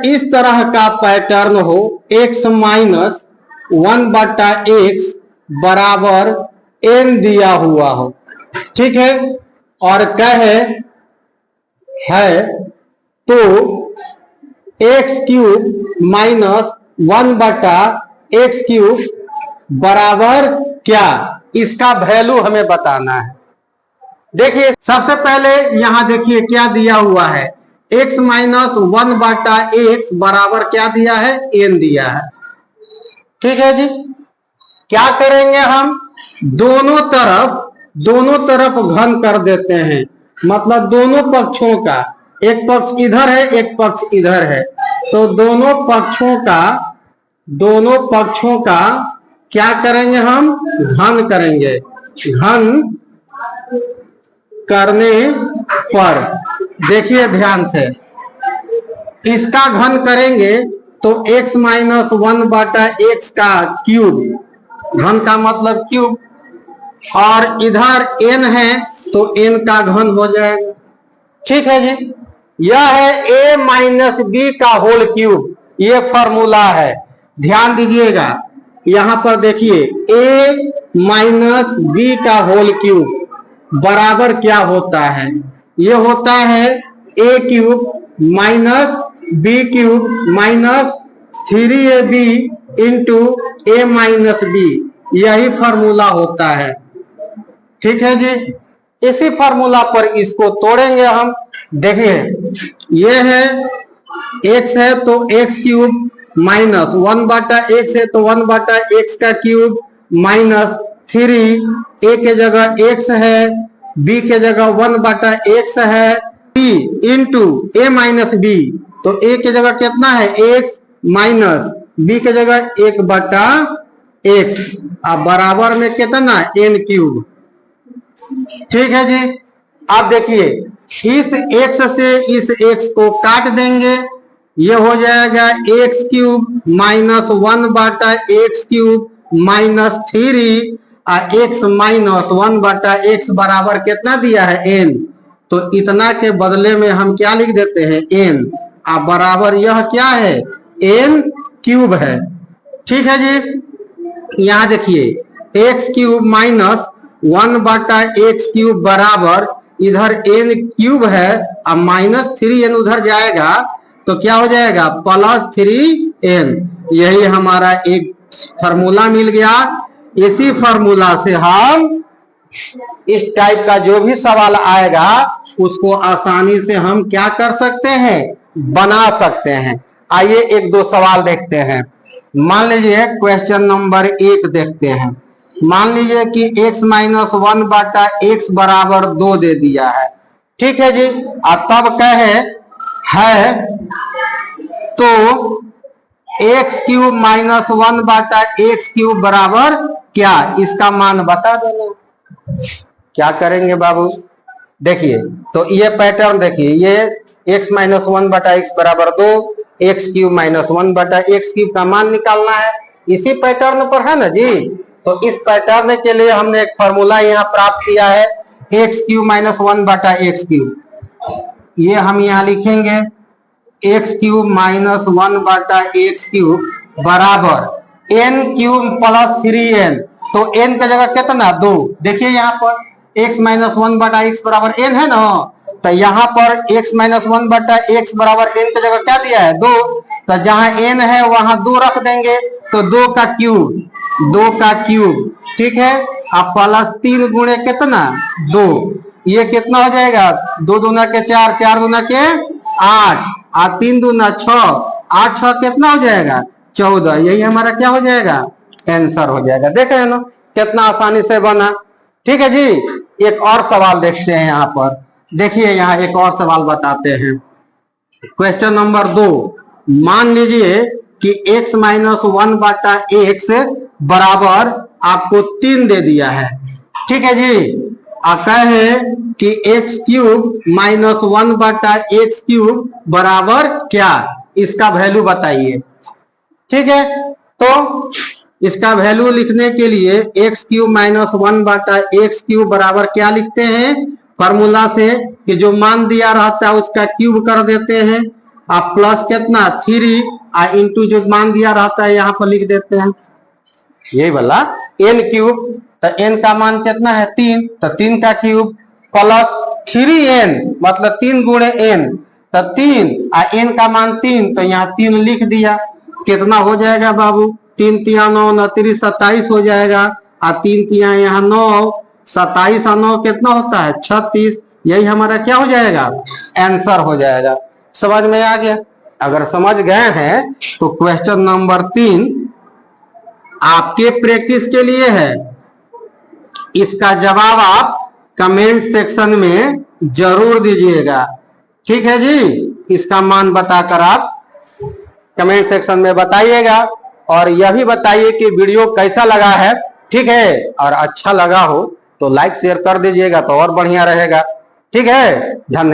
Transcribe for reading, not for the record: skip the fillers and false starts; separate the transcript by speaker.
Speaker 1: इस तरह का पैटर्न हो x माइनस 1/x बराबर n दिया हुआ हो, ठीक है, और कहे है तो x cube minus 1/x cube बराबर क्या, इसका वैल्यू हमें बताना है। देखिए सबसे पहले यहां देखिए क्या दिया हुआ है, x माइनस 1/x बराबर क्या दिया है, n दिया है, ठीक है जी। क्या करेंगे हम, दोनों तरफ घन कर देते हैं, मतलब दोनों पक्षों का, एक पक्ष इधर है एक पक्ष इधर है, तो दोनों पक्षों का क्या करेंगे हम, घन करेंगे। घन करने पर देखिए ध्यान से, इसका घन करेंगे तो x माइनस 1/x का क्यूब, घन का मतलब क्यूब, और इधर n है तो n का घन हो जाएगा, ठीक है जी। यह है a माइनस बी का होल क्यूब, ये फॉर्मूला है, ध्यान दीजिएगा। यहां पर देखिए a माइनस बी का होल क्यूब बराबर क्या होता है, ये होता है a cube minus B cube minus 3ab into a minus B, यही फॉर्मूला होता है, ठीक है जी। इसी फॉर्मूला पर इसको तोड़ेंगे हम। देखिए ये है x है तो x क्यूब माइनस 1/x है तो 1/x का क्यूब माइनस 3, a के जगह x है, b के जगह 1/x है, b into a minus b, तो a के जगह कितना है x माइनस b के जगह 1/x, अब बराबर में कितना n क्यूब, ठीक है जी। अब देखिए इस x से इस x को काट देंगे, ये हो जाएगा x cube minus 1/x cube minus 3, x minus 1/x बराबर कितना दिया है n, तो इतना के बदले में हम क्या लिख देते हैं n, अब बराबर यह क्या है n क्यूब है, ठीक है जी। यहां देखिए x cube minus 1/x cube बराबर इधर n क्यूब है, अब माइनस 3n उधर जाएगा तो क्या हो जाएगा प्लस 3n, यही हमारा एक फार्मूला मिल गया। इसी फार्मूला से हम इस टाइप का जो भी सवाल आएगा उसको आसानी से हम क्या कर सकते हैं, बना सकते हैं। आइए एक दो सवाल देखते हैं। मान लीजिए क्वेश्चन नंबर 1 देखते हैं। मान लीजिए कि x माइनस 1/x बराबर 2 दे दिया है, ठीक है जी। और तब कहे है तो x cube minus 1/x cube बराबर क्या, इसका मान बता देना। क्या करेंगे बाबू, देखिए तो ये पैटर्न देखिए, ये x माइनस 1/x बराबर 2, x cube minus 1/x cube का मान निकालना है, इसी पैटर्न पर है ना जी। तो इस पैटर्न के लिए हमने एक फॉर्मूला यहाँ प्राप्त किया है, x cube minus 1/x cube, ये हम यहाँ लिखेंगे x cube minus 1/x cube बराबर n क्यूब प्लस 3n, तो n का जगह कितना 2, देखिए यहाँ पर x माइनस 1/x बराबर n है ना, तो यहाँ पर x माइनस 1/x बराबर n की जगह क्या दिया है 2, तो जहां n है वहां 2 रख देंगे, तो 2 का क्यूब, ठीक है। अब प्लस 3 गुणे कितना 2, ये कितना हो जाएगा 2 दूना के 4, 4 दूना के 8, और 3 दूना 6, 8 6 कितना हो जाएगा 14, यही हमारा क्या हो जाएगा आंसर हो जाएगा। देख रहे हैं ना कितना आसानी से बना, ठीक है जी। एक और सवाल देखते हैं यहाँ पर, देखिए यहाँ एक और सवाल बताते हैं। क्वेश्चन नंबर 2, मान लीजिए कि x माइनस 1/x बराबर आपको 3 दे दिया है, ठीक है जी। आता है कि x cube minus 1/x cube बराबर क्या, इसका वैल्यू बताइए, ठीक है। तो इसका वैल्यू लिखने के लिए x cube minus 1/x cube बराबर क्या लिखते हैं, फॉर्मूला से कि जो मान दिया रहता है उसका क्यूब कर देते हैं, आप प्लस कितना 3 इंटू जो मान दिया रहता है यहाँ पर लिख देते हैं यही वाला n क्यूब। तो n का मान कितना है 3, तो 3 का क्यूब प्लस 3n मतलब 3 गुणे n, तो 3 n का मान 3, तो यहाँ 3 लिख दिया। कितना हो जाएगा बाबू 3 तिया 9 9 3 27 हो जाएगा, और 3 तिया यहाँ 9 27 और 9 कितना होता है 36। यही हमारा क्या हो जाएगा आंसर हो जाएगा। समझ में आ गया? अगर समझ गए हैं तो क्वेश्चन नंबर 3 आपके प्रैक्टिस के लिए है। इसका जवाब आप कमेंट सेक्शन में जरूर दीजिएगा, ठीक है जी। इसका मान बताकर आप कमेंट सेक्शन में बताइएगा, और यह भी बताइए कि वीडियो कैसा लगा है, ठीक है। और अच्छा लगा हो तो लाइक शेयर कर दीजिएगा तो और बढ़िया रहेगा, ठीक है। धन्यवाद।